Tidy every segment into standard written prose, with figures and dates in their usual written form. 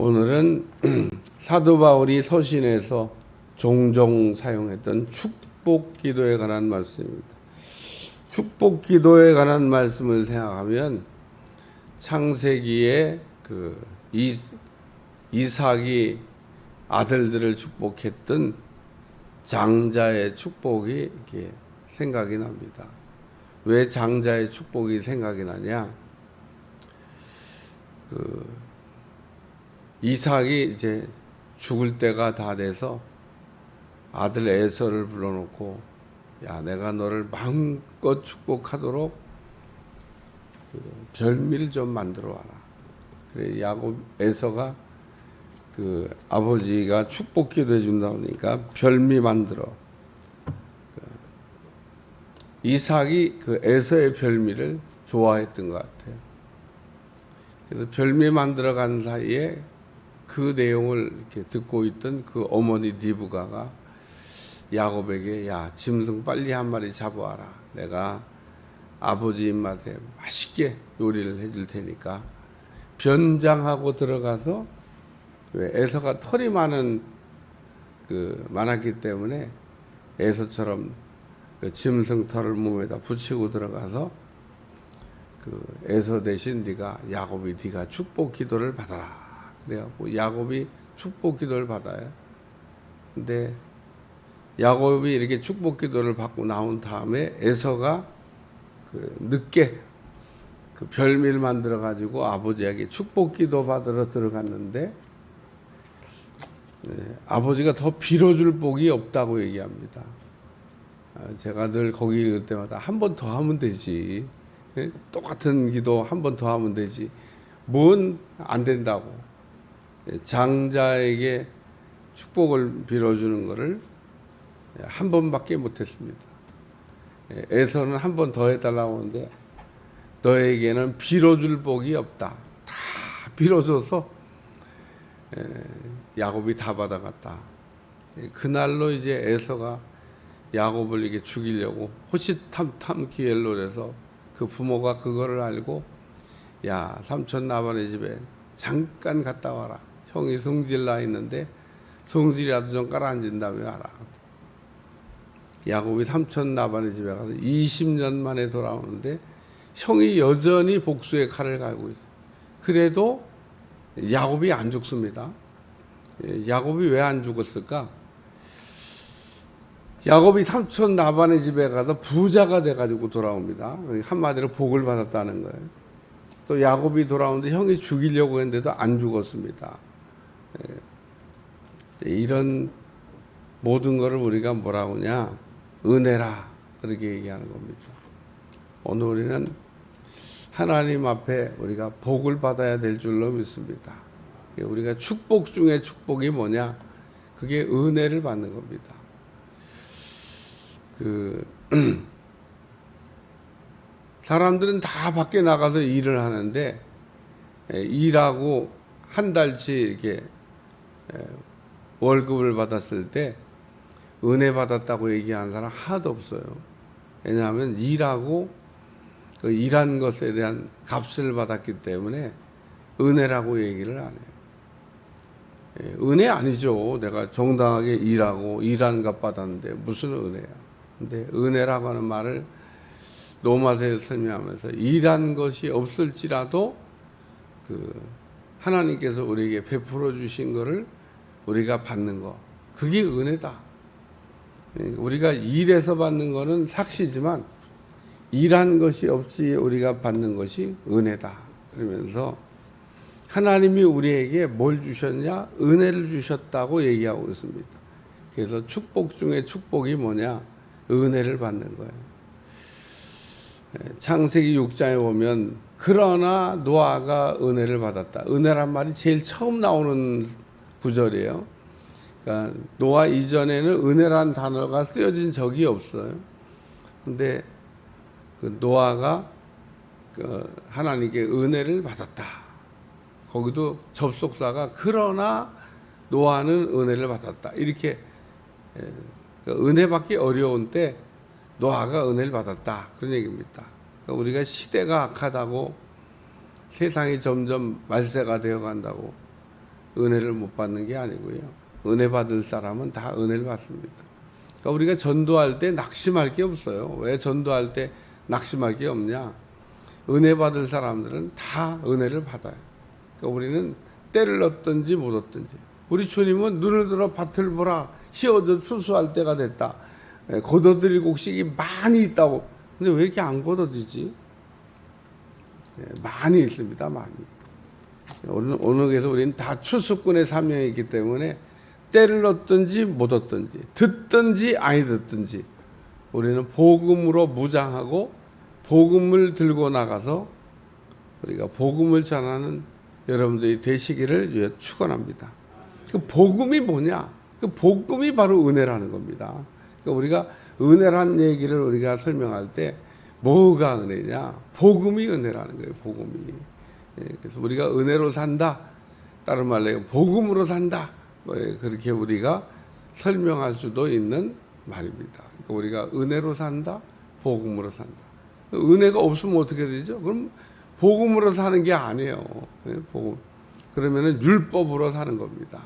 오늘은 사도 바울이 서신에서 종종 사용했던 축복 기도에 관한 말씀입니다. 축복 기도에 관한 말씀을 생각하면 창세기에 이삭이 아들들을 축복했던 장자의 축복이 이렇게 생각이 납니다. 왜 장자의 축복이 생각이 나냐? 이삭이 이제 죽을 때가 다 돼서 아들 에서를 불러놓고, 야, 내가 너를 마음껏 축복하도록 별미를 좀 만들어 와라. 그래 야곱 에서가 아버지가 축복 기도해 준다 보니까 별미 만들어. 이삭이 에서의 별미를 좋아했던 것 같아요. 그래서 별미 만들어 간 사이에 그 내용을 이렇게 듣고 있던 그 어머니 디브가가 야곱에게, 야, 짐승 빨리 한 마리 잡아와라. 내가 아버지 입맛에 맛있게 요리를 해줄 테니까 변장하고 들어가서, 왜 에서가 털이 많았기 때문에 에서처럼 짐승 털을 몸에다 붙이고 들어가서 에서 대신 네가 축복 기도를 받아라. 그래갖고 야곱이 축복 기도를 받아요. 근데 야곱이 이렇게 축복 기도를 받고 나온 다음에 에서가 늦게 별미를 만들어 가지고 아버지에게 축복 기도 받으러 들어갔는데, 아버지가 더 빌어줄 복이 없다고 얘기합니다. 제가 늘 거기 읽을 때마다 한 번 더 하면 되지. 똑같은 기도 한 번 더 하면 되지. 뭔 안 된다고. 장자에게 축복을 빌어주는 것을 한 번밖에 못했습니다. 에서는 한 번 더 해달라고 하는데, 너에게는 빌어줄 복이 없다. 다 빌어줘서 야곱이 다 받아갔다. 그날로 이제 에서가 야곱을 이게 죽이려고 호시탐탐 기회를 노려서 그 부모가 그거를 알고, 야, 삼촌 라반의 집에 잠깐 갔다 와라. 형이 성질 나 있는데 성질이라도 좀 깔아앉은 다음에 와라. 야곱이 삼촌 라반의 집에 가서 20년 만에 돌아오는데 형이 여전히 복수의 칼을 갈고 있어요. 그래도 야곱이 안 죽습니다. 야곱이 왜 안 죽었을까? 야곱이 삼촌 라반의 집에 가서 부자가 돼가지고 돌아옵니다. 한마디로 복을 받았다는 거예요. 또 야곱이 돌아오는데 형이 죽이려고 했는데도 안 죽었습니다. 이런 모든 것을 우리가 뭐라고 하냐? 은혜라, 그렇게 얘기하는 겁니다. 오늘 우리는 하나님 앞에 우리가 복을 받아야 될 줄로 믿습니다. 우리가 축복 중에 축복이 뭐냐? 그게 은혜를 받는 겁니다. 사람들은 다 밖에 나가서 일을 하는데, 일하고 한 달치 이렇게 월급을 받았을 때 은혜 받았다고 얘기하는 사람 하나도 없어요. 왜냐하면 일하고 일한 것에 대한 값을 받았기 때문에 은혜라고 얘기를 안 해요. 은혜 아니죠. 내가 정당하게 일하고 일한 값 받았는데 무슨 은혜야. 근데 은혜라고 하는 말을 로마서에서 설명하면서 일한 것이 없을지라도 하나님께서 우리에게 베풀어 주신 것을 우리가 받는 거, 그게 은혜다. 우리가 일해서 받는 거는 삭시지만 일한 것이 없이 우리가 받는 것이 은혜다. 그러면서 하나님이 우리에게 뭘 주셨냐? 은혜를 주셨다고 얘기하고 있습니다. 그래서 축복 중에 축복이 뭐냐? 은혜를 받는 거예요. 창세기 6장에 보면, 그러나 노아가 은혜를 받았다. 은혜란 말이 제일 처음 나오는 구절이에요. 그러니까 노아 이전에는 은혜란 단어가 쓰여진 적이 없어요. 근데 노아가 하나님께 은혜를 받았다. 거기도 접속사가 그러나 노아는 은혜를 받았다. 이렇게 은혜 받기 어려운 때 노아가 은혜를 받았다. 그런 얘기입니다. 그러니까 우리가 시대가 악하다고, 세상이 점점 말세가 되어 간다고 은혜를 못 받는 게 아니고요. 은혜 받을 사람은 다 은혜를 받습니다. 그러니까 우리가 전도할 때 낙심할 게 없어요. 왜 전도할 때 낙심할 게 없냐? 은혜 받을 사람들은 다 은혜를 받아요. 그러니까 우리는 때를 얻든지 못 얻든지. 우리 주님은 눈을 들어 밭을 보라. 희어져 추수할 때가 됐다. 걷어들일 곡식이 많이 있다고. 근데 왜 이렇게 안 걷어지지? 많이 있습니다. 많이. 어느 게서 우리는 다 추수꾼의 사명이 있기 때문에 때를 얻든지 못 얻든지 듣든지 아니 듣든지 우리는 복음으로 무장하고 복음을 들고 나가서 우리가 복음을 전하는 여러분들이 되시기를 축원합니다. 그 복음이 뭐냐? 그 복음이 바로 은혜라는 겁니다. 그러니까 우리가 은혜라는 얘기를 우리가 설명할 때 뭐가 은혜냐? 복음이 은혜라는 거예요. 복음이. 그래서 우리가 은혜로 산다. 다른 말로 복음으로 산다. 그렇게 우리가 설명할 수도 있는 말입니다. 그러니까 우리가 은혜로 산다. 복음으로 산다. 은혜가 없으면 어떻게 되죠? 그럼 복음으로 사는 게 아니에요. 복음. 그러면은 율법으로 사는 겁니다.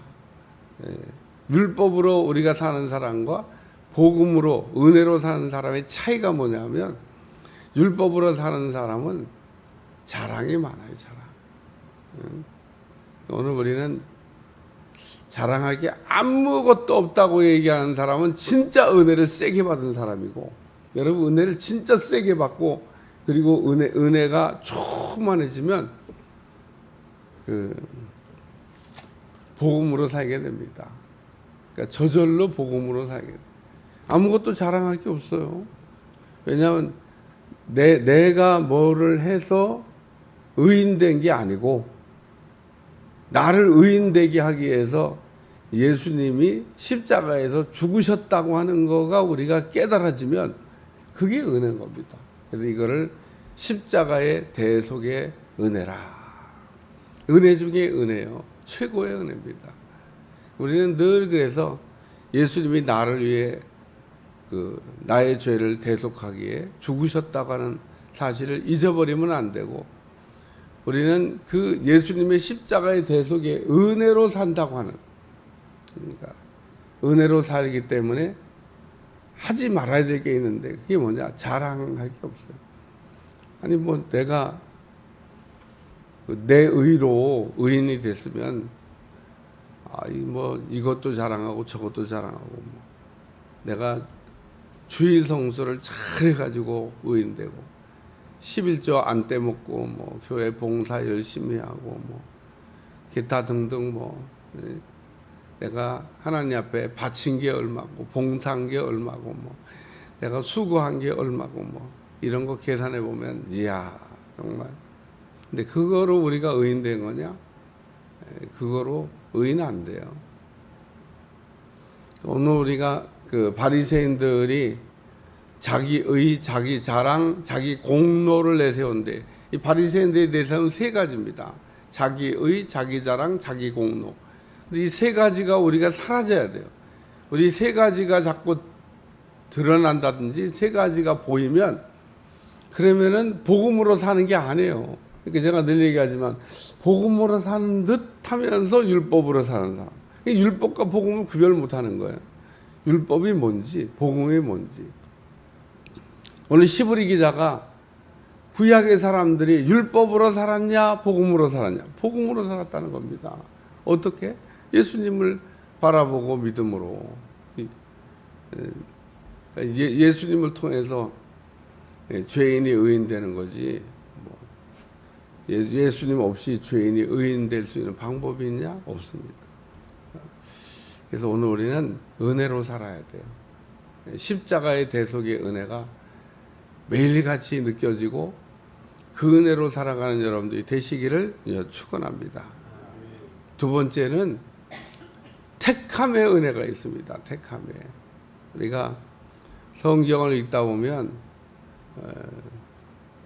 율법으로 우리가 사는 사람과 복음으로 은혜로 사는 사람의 차이가 뭐냐면 율법으로 사는 사람은 자랑이 많아요. 자랑. 오늘 우리는 자랑할 게 아무것도 없다고 얘기하는 사람은 진짜 은혜를 세게 받은 사람이고, 여러분 은혜를 진짜 세게 받고 그리고 은혜가 충만해지면 복음으로 살게 됩니다. 그러니까 저절로 복음으로 살게 돼요. 아무것도 자랑할 게 없어요. 왜냐하면 내가 뭐를 해서 의인된 게 아니고 나를 의인되게 하기 위해서 예수님이 십자가에서 죽으셨다고 하는 거가 우리가 깨달아지면 그게 은혜인 겁니다. 그래서 이거를 십자가의 대속의 은혜라. 은혜 중에 은혜요. 최고의 은혜입니다. 우리는 늘 그래서 예수님이 나를 위해 나의 죄를 대속하기에 죽으셨다고 하는 사실을 잊어버리면 안 되고, 우리는 그 예수님의 십자가의 대속의 은혜로 산다고 하는, 그러니까 은혜로 살기 때문에 하지 말아야 될 게 있는데 그게 뭐냐? 자랑할 게 없어요. 아니 뭐 내가 내 의로 의인이 됐으면 뭐 이것도 자랑하고 저것도 자랑하고 뭐 내가 주일 성수를 잘 해가지고 의인되고 11조 안 떼먹고 뭐 교회 봉사 열심히 하고 뭐 기타 등등 뭐 내가 하나님 앞에 바친 게 얼마고 봉사한 게 얼마고 뭐 내가 수고한 게 얼마고 뭐 이런 거 계산해 보면 이야 정말. 근데 그거로 우리가 의인된 거냐? 그거로 의인 안 돼요. 오늘 우리가 그 바리새인들이 자기 의, 자기 자랑, 자기 공로를 내세운데 이 바리새인들이 내세운 세 가지입니다. 자기 의, 자기 자랑, 자기 공로. 이 세 가지가 우리가 사라져야 돼요. 우리 세 가지가 자꾸 드러난다든지 세 가지가 보이면 그러면은 복음으로 사는 게 아니에요. 그러니까 제가 늘 얘기하지만 복음으로 사는 듯 하면서 율법으로 사는 사람. 율법과 복음을 구별 못 하는 거예요. 율법이 뭔지, 복음이 뭔지. 오늘 시브리 기자가 구약의 사람들이 율법으로 살았냐, 복음으로 살았냐? 복음으로 살았다는 겁니다. 어떻게? 예수님을 바라보고 믿음으로. 예수님을 통해서 죄인이 의인 되는 거지. 예수님 없이 죄인이 의인 될 수 있는 방법이 있냐? 없습니다. 그래서 오늘 우리는 은혜로 살아야 돼요. 십자가의 대속의 은혜가 매일같이 느껴지고 그 은혜로 살아가는 여러분들이 되시기를 축원합니다. 두 번째는 택함의 은혜가 있습니다. 택함의. 우리가 성경을 읽다 보면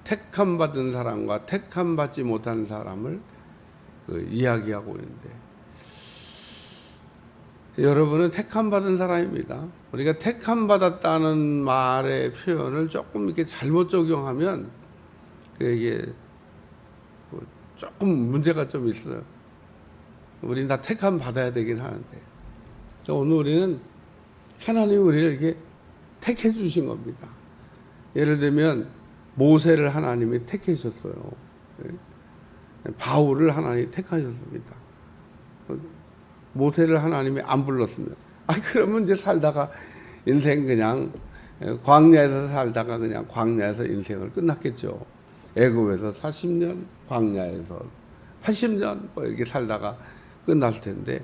택함 받은 사람과 택함 받지 못한 사람을 이야기하고 있는데, 여러분은 택함 받은 사람입니다. 우리가 택함 받았다는 말의 표현을 조금 이렇게 잘못 적용하면 이게 조금 문제가 좀 있어요. 우리는 다 택함 받아야 되긴 하는데, 오늘 우리는 하나님이 우리를 이렇게 택해 주신 겁니다. 예를 들면 모세를 하나님이 택하셨어요. 바울을 하나님이 택하셨습니다. 모세를 하나님이 안 불렀으면, 그러면 이제 살다가 인생 그냥 광야에서 살다가 그냥 광야에서 인생을 끝났겠죠. 애굽에서 40년, 광야에서 80년 뭐 이렇게 살다가 끝날 텐데,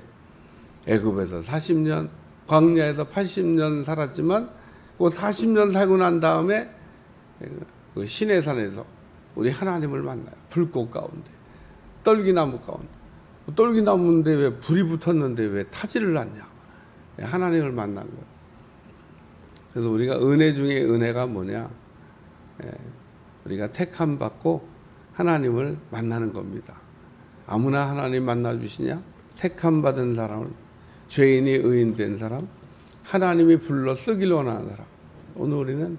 애굽에서 40년, 광야에서 80년 살았지만 그 40년 살고 난 다음에 그 시내산에서 우리 하나님을 만나요. 불꽃 가운데, 떨기나무 가운데. 떨기나무인데 왜 불이 붙었는데 왜 타지를 않냐? 하나님을 만난 거예요. 그래서 우리가 은혜 중에 은혜가 뭐냐? 우리가 택함 받고 하나님을 만나는 겁니다. 아무나 하나님 만나 주시냐? 택함 받은 사람을, 죄인이 의인된 사람, 하나님이 불러 쓰길 원하는 사람. 오늘 우리는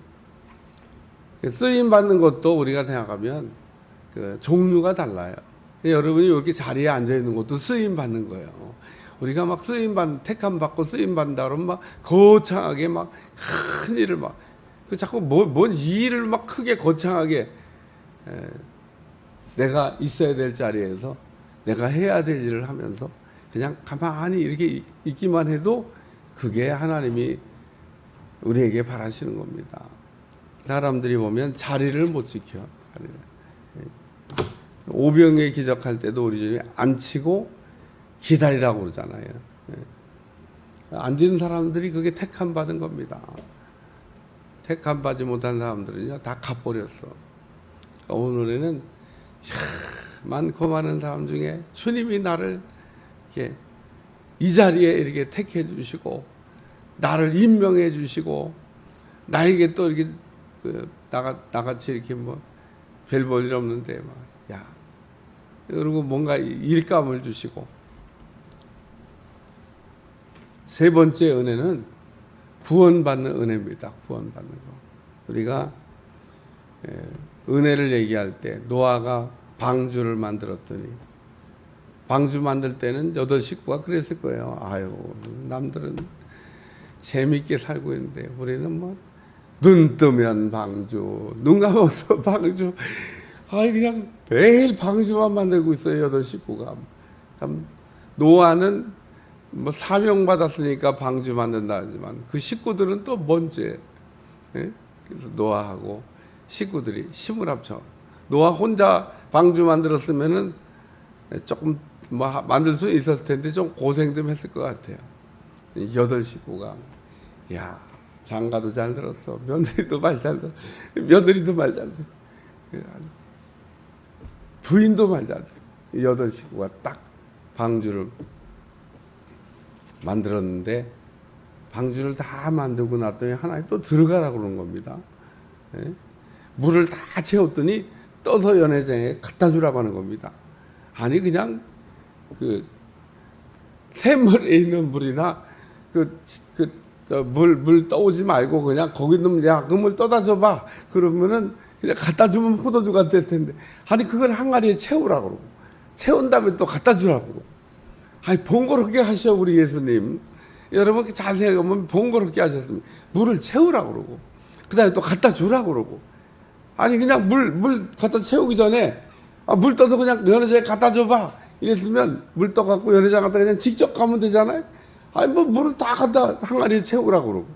쓰임 받는 것도 우리가 생각하면 그 종류가 달라요. 여러분이 이렇게 자리에 앉아 있는 것도 쓰임 받는 거예요. 우리가 막 쓰임 택함 받고 쓰임 받는다 그러면 막 거창하게 막 큰 일을 막 자꾸 뭔 일을 막 크게 거창하게 내가 있어야 될 자리에서 내가 해야 될 일을 하면서 그냥 가만히 이렇게 있기만 해도 그게 하나님이 우리에게 바라시는 겁니다. 사람들이 보면 자리를 못 지켜. 오병이의 기적할 때도 우리 주님이 앉히고 기다리라고 그러잖아요. 앉은 사람들이 그게 택함 받은 겁니다. 택함 받지 못한 사람들은요 다 갚버렸어. 오늘에는 많고 많은 사람 중에 주님이 나를 이렇게 이 자리에 이렇게 택해 주시고 나를 임명해 주시고 나에게 또 이렇게 나같이 이렇게 뭐 별 볼 일 없는데 그리고 뭔가 일감을 주시고. 세 번째 은혜는 구원받는 은혜입니다. 구원받는 거. 우리가 은혜를 얘기할 때 노아가 방주를 만들었더니 방주 만들 때는 8 식구가 그랬을 거예요. 남들은 재밌게 살고 있는데 우리는 뭐 눈 뜨면 방주, 눈 감아서 방주, 그냥 매일 방주만 만들고 있어요. 8 식구가. 참 노아는 뭐 사명 받았으니까 방주 만든다 하지만 그 식구들은 또 뭔지. 그래서 노아하고 식구들이 힘을 합쳐. 노아 혼자 방주 만들었으면은 조금 뭐 만들 수 있었을 텐데 좀 고생 좀 했을 것 같아요. 8 식구가 장가도 잘 들었어. 며느리도 말 잘 들어. 며느리도 말 잘 들어. 부인도 말 잘 들어. 8 식구가 딱 방주를 만들었는데 방주를 다 만들고 났더니 하나님 또 들어가라고 그러는 겁니다. 물을 다 채웠더니 떠서 연회장에 갖다 주라고 하는 겁니다. 그냥 그 샘물에 있는 물이나 물 떠오지 말고 그냥 거기 있는 그 물 떠다 줘봐. 그러면은 그냥 갖다 주면 포도주가 될 텐데. 그걸 항아리에 채우라고 그러고. 채운 다음에 또 갖다 주라고. 번거롭게 하셔, 우리 예수님. 여러분 잘 생각하면 번거롭게 하셨습니다. 물을 채우라고 그러고. 그 다음에 또 갖다 주라고 그러고. 그냥 물 갖다 채우기 전에, 물 떠서 그냥 연회장에 갖다 줘봐. 이랬으면 물 떠갖고 연회장 갖다 그냥 직접 가면 되잖아요. 물을 다 갖다 항아리에 채우라고 그러고.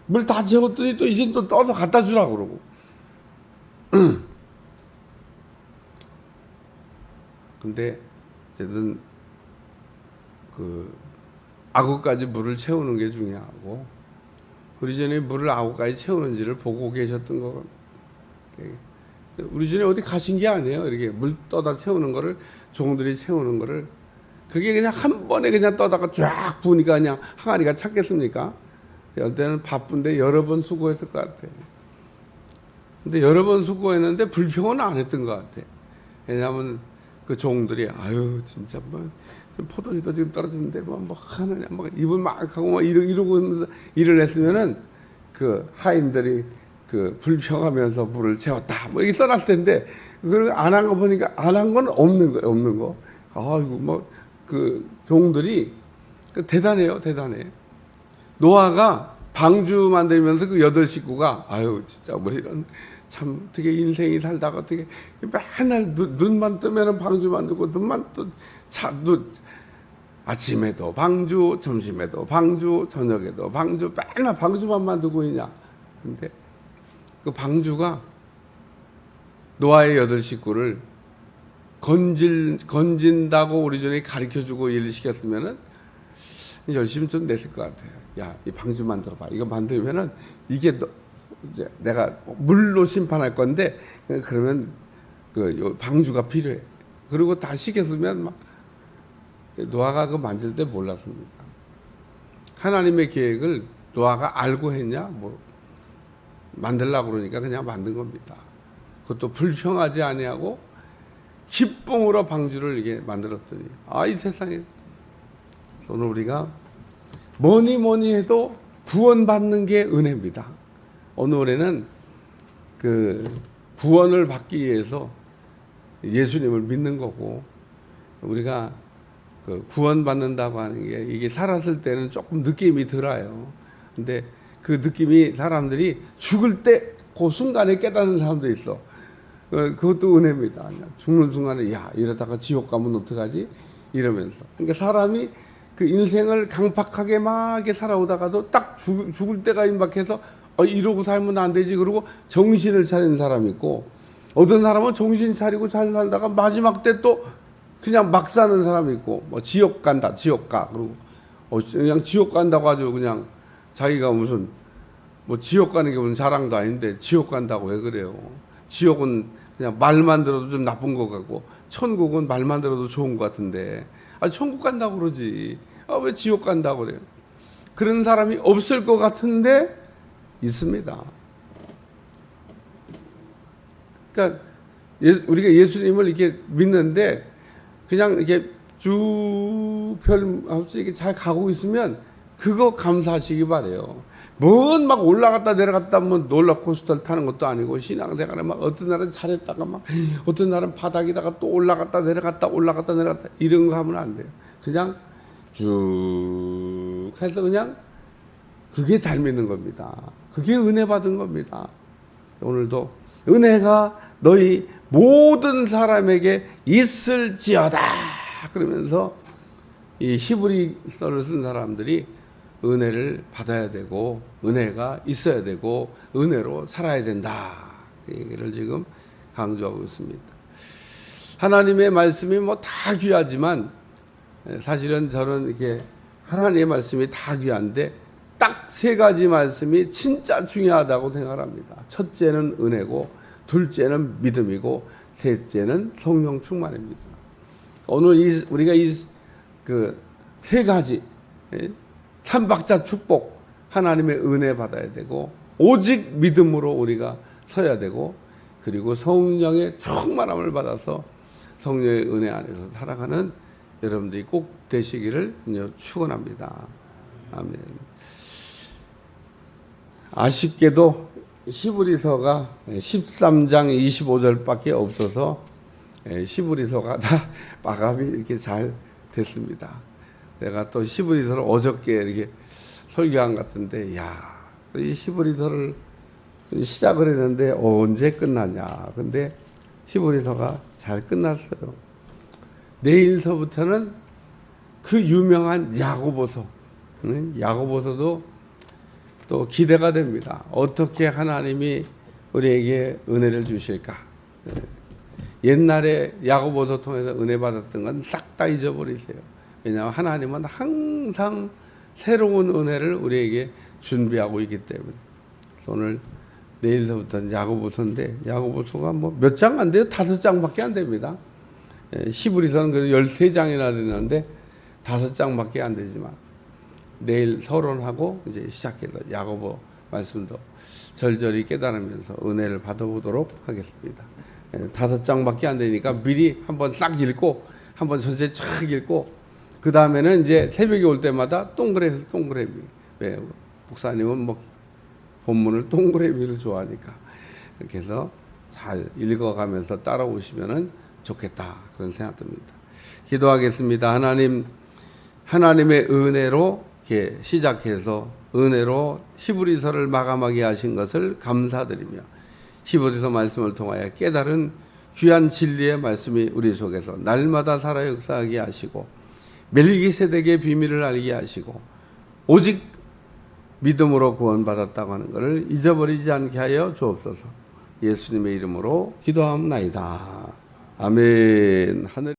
물 다 채웠더니 또 이제 또 떠서 갖다 주라고 그러고. 근데 어쨌든 아구까지 물을 채우는 게 중요하고, 우리 전에 물을 아구까지 채우는지를 보고 계셨던 거. 우리 전에 어디 가신 게 아니에요. 이렇게 물 떠다 채우는 거를, 종들이 채우는 거를. 그게 그냥 한 번에 그냥 떠다가 쫙 부으니까 그냥 항아리가 찼겠습니까? 열 때는 바쁜데 여러 번 수고했을 것 같아요. 근데 여러 번 수고했는데 불평은 안 했던 것 같아요. 왜냐하면 그 종들이 진짜 뭐 포도주도 지금 떨어졌는데 뭐 하느냐 막 입을 막 하고 막 이러고 하면서 일을 했으면은 그 하인들이 불평하면서 물을 채웠다 뭐 이렇게 써놨을 텐데, 그걸 안 한 거 보니까 안 한 건 없는 거예요. 없는 거. 이거 뭐 그 종들이 대단해요, 대단해. 노아가 방주 만들면서 그 8식구가 아유 진짜 우리는 참 어떻게 인생이 살다가 어떻게 맨날 눈만 뜨면은 방주 만들고 눈만 눈 아침에도 방주, 점심에도 방주, 저녁에도 방주, 맨날 방주만 만들고 있냐. 근데 그 방주가 노아의 8식구를 건진다고 우리 전에 가르쳐주고 일을 시켰으면은 열심히 좀 냈을 것 같아요. 야, 이 방주 만들어봐. 이거 만들면은 이게 이제 내가 물로 심판할 건데 그러면 그 방주가 필요해. 그리고 다 시켰으면 막 노아가 그거 만들 때 몰랐습니다. 하나님의 계획을 노아가 알고 했냐? 뭐 만들려고 그러니까 그냥 만든 겁니다. 그것도 불평하지 아니하고 기쁨으로 방주를 이게 만들었더니 이 세상에 오늘 우리가 뭐니 해도 구원받는 게 은혜입니다. 오늘에는 그 구원을 받기 위해서 예수님을 믿는 거고 우리가 그 구원받는다고 하는 게 이게 살았을 때는 조금 느낌이 들어요. 근데 그 느낌이 사람들이 죽을 때 그 순간에 깨닫는 사람도 있어. 그것도 은혜입니다. 죽는 순간에 야 이러다가 지옥 가면 어떡하지? 이러면서. 그러니까 사람이 그 인생을 강팍하게 막 살아오다가도 딱 죽을 때가 임박해서 이러고 살면 안 되지. 그러고 정신을 차리는 사람이 있고 어떤 사람은 정신 차리고 잘 살다가 마지막 때 또 그냥 막 사는 사람이 있고 뭐 지옥 간다 지옥 가 그리고 그냥 지옥 간다고 아주 그냥 자기가 무슨 뭐 지옥 가는 게 무슨 자랑도 아닌데 지옥 간다고 왜 그래요? 지옥은 그냥 말만 들어도 좀 나쁜 것 같고 천국은 말만 들어도 좋은 것 같은데 천국 간다고 그러지 왜 지옥 간다고 그래요? 그런 사람이 없을 것 같은데 있습니다. 그러니까 우리가 예수님을 이렇게 믿는데 그냥 이렇게 쭉 이렇게 잘 가고 있으면 그거 감사하시기 바래요. 뭔 막 올라갔다 내려갔다 뭐 롤러코스터를 타는 것도 아니고 신앙생활에 막 어떤 날은 잘했다가 막 어떤 날은 바닥에다가 또 올라갔다 내려갔다 이런 거 하면 안 돼요. 그냥 쭉 해서 그냥 그게 잘 믿는 겁니다. 그게 은혜 받은 겁니다. 오늘도 은혜가 너희 모든 사람에게 있을지어다 그러면서 이 히브리서를 쓴 사람들이 은혜를 받아야 되고 은혜가 있어야 되고 은혜로 살아야 된다. 그 얘기를 지금 강조하고 있습니다. 하나님의 말씀이 뭐 다 귀하지만 사실은 저는 이렇게 하나님의 말씀이 다 귀한데 딱 3가지 말씀이 진짜 중요하다고 생각합니다. 첫째는 은혜고 둘째는 믿음이고 셋째는 성령 충만입니다. 오늘 우리가 그 3가지 삼박자 축복 하나님의 은혜 받아야 되고 오직 믿음으로 우리가 서야 되고 그리고 성령의 충만함을 받아서 성령의 은혜 안에서 살아가는 여러분들이 꼭 되시기를 축원합니다. 아멘. 아쉽게도 히브리서가 13장 25절밖에 없어서 히브리서가 다 마감이 이렇게 잘 됐습니다. 내가 또 히브리서를 어저께 이렇게 설교한 것 같은데, 이 히브리서를 시작을 했는데 언제 끝나냐. 근데 히브리서가 잘 끝났어요. 내일서부터는 그 유명한 야고보서, 야고보서도 또 기대가 됩니다. 어떻게 하나님이 우리에게 은혜를 주실까? 옛날에 야고보서 통해서 은혜 받았던 건 싹 다 잊어버리세요. 왜냐하면 하나님은 항상 새로운 은혜를 우리에게 준비하고 있기 때문에. 오늘 내일서부터는 야고보서인데 야고보서가 뭐 몇 장 안 돼요? 5장밖에 안 됩니다. 히브리서는 그래도 13장이나 되는데 5장밖에 안 되지만 내일 서론하고 이제 시작해서 야고보 말씀도 절절히 깨달으면서 은혜를 받아보도록 하겠습니다. 5장밖에 안 되니까 미리 한번 싹 읽고 한번 전체 쫙 읽고 그 다음에는 이제 새벽에 올 때마다 동그라미. 왜 목사님은 뭐 본문을 동그라미를 좋아하니까 이렇게 해서 잘 읽어가면서 따라오시면은 좋겠다 그런 생각 듭니다. 기도하겠습니다. 하나님의 은혜로 이렇게 시작해서 은혜로 히브리서를 마감하게 하신 것을 감사드리며 히브리서 말씀을 통하여 깨달은 귀한 진리의 말씀이 우리 속에서 날마다 살아 역사하게 하시고 멜기세덱의 비밀을 알게 하시고 오직 믿음으로 구원받았다고 하는 것을 잊어버리지 않게 하여 주옵소서. 예수님의 이름으로 기도하옵나이다. 아멘. 하늘